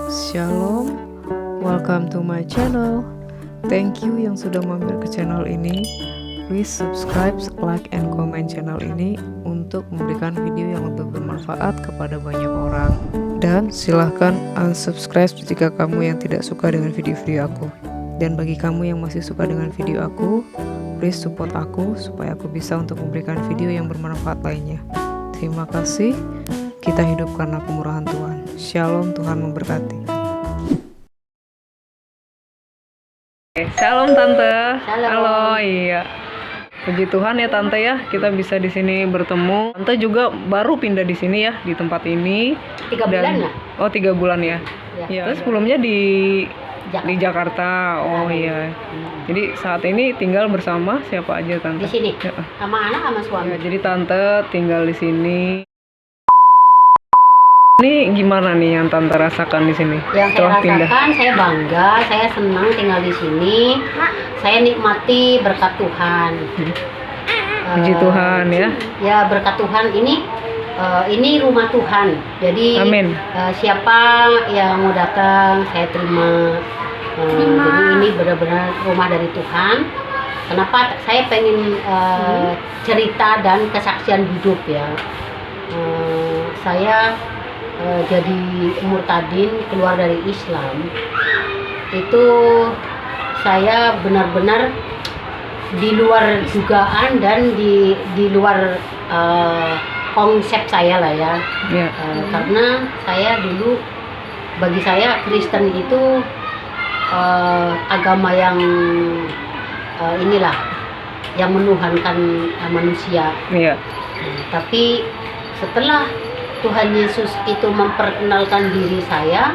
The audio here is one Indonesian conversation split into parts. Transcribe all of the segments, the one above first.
Shalom, welcome to my channel. Thank you yang sudah mampir ke channel ini. Please subscribe, like, and comment channel ini untuk memberikan video yang lebih bermanfaat kepada banyak orang. Dan silahkan unsubscribe jika kamu yang tidak suka dengan video-video aku. Dan bagi kamu yang masih suka dengan video aku, please support aku supaya aku bisa untuk memberikan video yang bermanfaat lainnya. Terima kasih. Kita hidup karena kemurahan Tuhan. Shalom, Tuhan memberkati. Shalom Tante. Shalom. Halo, iya. Puji Tuhan ya Tante ya, kita bisa di sini bertemu. Tante juga baru pindah di sini ya, di tempat ini. 3 bulan lah. Oh, 3 bulan ya. Ya. Terus sebelumnya di Jakarta. Oh iya. Jadi saat ini tinggal bersama siapa aja Tante? Di sini. Ya. Sama anak sama suami. Ya, jadi Tante tinggal di sini. Ini gimana nih yang Tante rasakan di sini? Yang saya rasakan, saya bangga, saya senang tinggal di sini. Saya nikmati berkat Tuhan. Puji Tuhan ya. Ya, berkat Tuhan ini rumah Tuhan. Jadi Amin. Siapa yang mau datang, saya terima. Jadi ini benar-benar rumah dari Tuhan. Kenapa saya pengen cerita dan kesaksian hidup ya. Saya jadi murtadin, keluar dari Islam, itu saya benar-benar di luar dugaan dan di luar konsep saya lah ya. Karena saya dulu, bagi saya Kristen itu agama yang yang menuhankan manusia. Tapi setelah Tuhan Yesus itu memperkenalkan diri saya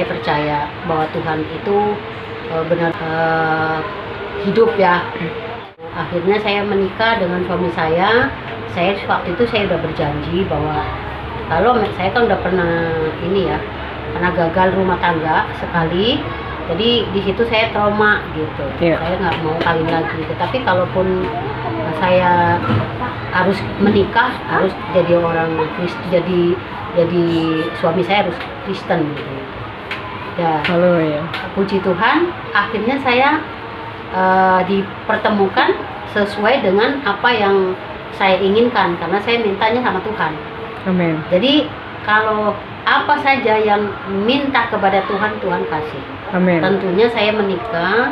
percaya bahwa Tuhan itu benar hidup ya. Akhirnya saya menikah dengan suami saya. Waktu itu saya udah berjanji bahwa kalau saya kan udah pernah karena gagal rumah tangga sekali. Jadi di situ saya trauma gitu. Saya nggak mau kawin lagi. Tetapi kalaupun saya harus menikah, harus jadi orang Kristen, jadi suami saya harus Kristen gitu. Ya. Haleluya. Puji Tuhan, akhirnya saya dipertemukan sesuai dengan apa yang saya inginkan, karena saya mintanya sama Tuhan. Amin. Jadi kalau apa saja yang minta kepada Tuhan, Tuhan kasih. Amin. Tentunya saya menikah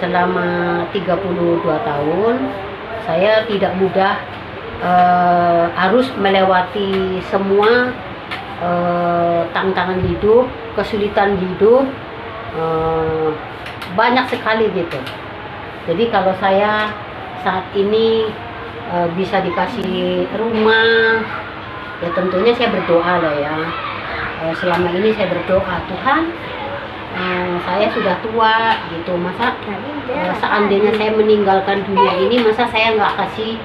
selama 32 tahun. Saya tidak mudah, harus melewati semua tantangan hidup, kesulitan hidup, banyak sekali gitu. Jadi kalau saya saat ini bisa dikasih rumah, ya tentunya saya berdoa lah ya. Selama ini saya berdoa, Tuhan, saya sudah tua gitu, masa seandainya saya meninggalkan dunia ini, masa saya nggak kasih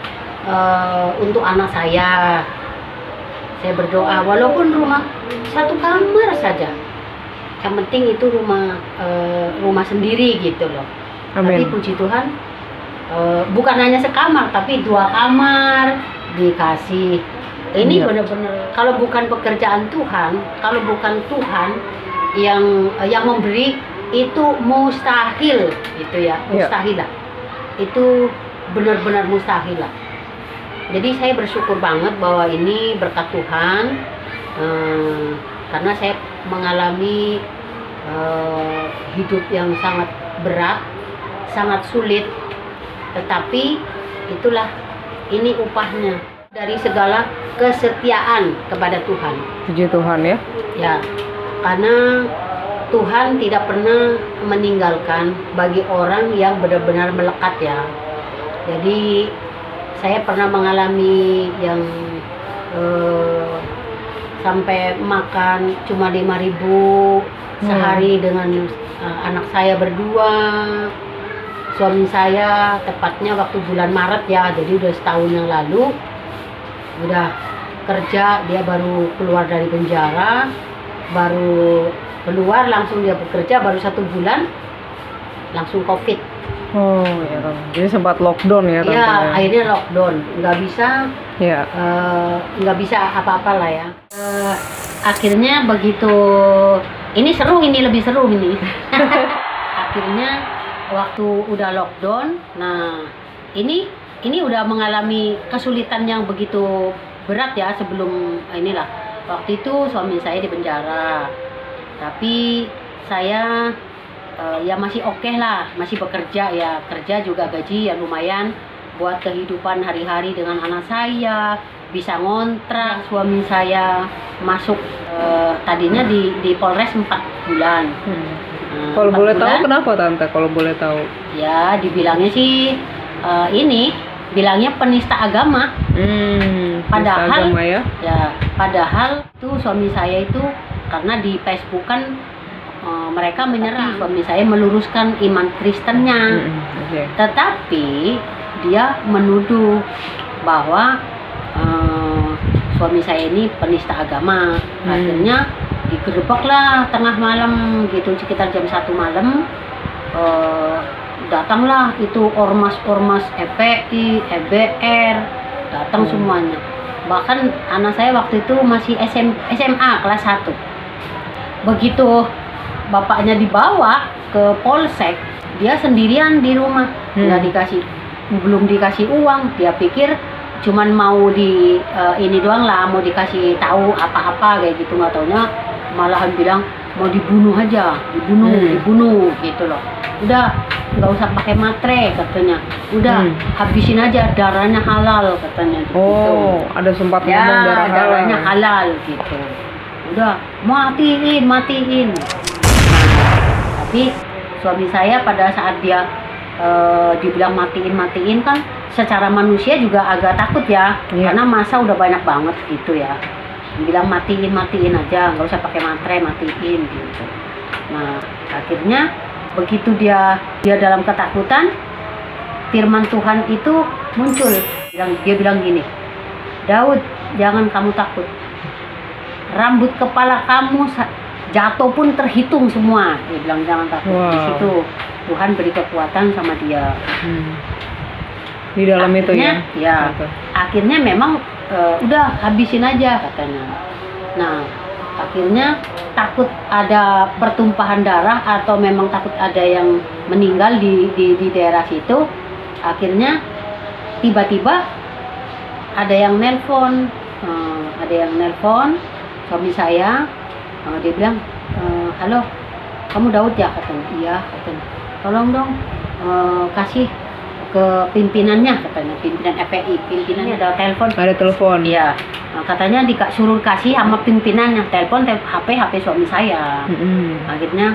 untuk anak saya. Saya berdoa walaupun rumah 1 kamar saja, yang penting itu rumah sendiri gitu loh. Amin. Tapi puji Tuhan, bukan hanya sekamar tapi 2 kamar dikasih. Ini benar-benar kalau bukan pekerjaan Tuhan, kalau bukan Tuhan yang memberi, itu mustahil gitu ya, mustahil lah. Itu benar-benar mustahil lah. Jadi saya bersyukur banget bahwa ini berkat Tuhan, karena saya mengalami hidup yang sangat berat, sangat sulit, tetapi itulah ini upahnya dari segala kesetiaan kepada Tuhan. Puji Tuhan ya. Ya, karena Tuhan tidak pernah meninggalkan bagi orang yang benar-benar melekat ya. Jadi saya pernah mengalami yang sampai makan cuma 5.000 sehari dengan anak saya berdua. Suami saya tepatnya waktu bulan Maret ya, jadi udah setahun yang lalu, udah kerja, dia baru keluar dari penjara, baru keluar langsung dia bekerja, baru 1 bulan langsung COVID. Oh ya, jadi sempat lockdown ya? Ya, akhirnya lockdown, nggak bisa apa-apa lah ya. Akhirnya begitu ini seru, ini lebih seru ini. Akhirnya waktu udah lockdown, nah ini udah mengalami kesulitan yang begitu berat ya sebelum inilah. Waktu itu suami saya di penjara, tapi saya ya masih oke lah, masih bekerja ya, kerja juga gaji ya lumayan buat kehidupan hari-hari dengan anak saya, bisa ngontrak. Suami saya masuk tadinya di Polres 4 bulan. Kalau 4 boleh tahu bulan, kenapa tante? Kalau boleh tahu? ya dibilangnya sih bilangnya penista agama. Padahal Padahal agama ya. padahal tuh suami saya itu karena di Facebook kan mereka menyerang suami saya meluruskan iman Kristennya. Oke. Tetapi dia menuduh bahwa suami saya ini penista agama. Akhirnya digerebek lah tengah malam gitu, sekitar jam 1 malam. Datanglah itu ormas-ormas FPI, EBR, datang semuanya. Bahkan anak saya waktu itu masih SMA kelas 1. Begitu bapaknya dibawa ke polsek, dia sendirian di rumah, belum dikasih uang. Dia pikir cuman mau ini doang lah, mau dikasih tahu apa-apa kayak gitu, nggak taunya malahan bilang mau dibunuh aja, dibunuh gitu loh. Udah nggak usah pakai matre katanya, udah habisin aja, darahnya halal katanya gitu. Oh, ada sempat Ya, ngomong darahnya halal gitu. Udah matiin. Tapi suami saya pada saat dia dibilang matiin kan, secara manusia juga agak takut ya, karena masa udah banyak banget gitu ya. Bilang matiin aja, nggak usah pakai matre, matiin gitu. Nah akhirnya begitu dia dalam ketakutan, firman Tuhan itu muncul. Dia bilang gini, Daud, jangan kamu takut. Rambut kepala kamu jatuh pun terhitung semua. Dia bilang jangan takut. Di situ Tuhan beri kekuatan sama dia. Di dalam akhirnya, itu ya. Akhirnya memang udah habisin aja katanya. Nah akhirnya takut ada pertumpahan darah atau memang takut ada yang meninggal di daerah situ. Akhirnya tiba-tiba ada yang nelpon suami saya. Dia bilang, halo, kamu Daud ya? Katanya, iya. Katanya, tolong dong kasih ke pimpinannya, katanya, pimpinan FPI, pimpinannya ada telepon. Ada telepon. Iya. Katanya suruh kasih sama pimpinannya, telepon HP suami saya. Akhirnya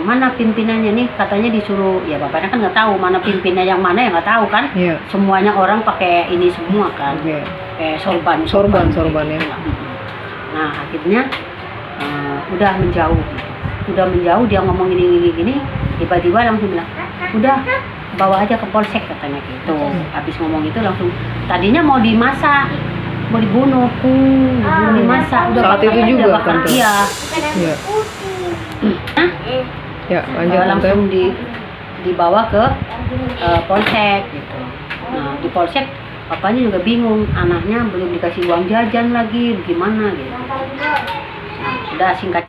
mana pimpinannya nih, katanya disuruh, ya bapaknya kan nggak tahu mana pimpinnya yang mana, ya nggak tahu kan. Semuanya orang pakai ini semua kan, kayak sorban ya. Nah akhirnya udah menjauh dia ngomong gini, tiba-tiba langsung bilang, udah bawa aja ke polsek katanya gitu. Habis ngomong itu langsung, tadinya mau dimasak, mau dibunuh, dimasak. Udah saat itu juga kan? Iya. Ya, lanjut langsung dibawa ke polsek gitu. Nah di polsek papanya juga bingung, anaknya belum dikasih uang jajan lagi, gimana gitu. Nah, udah singkat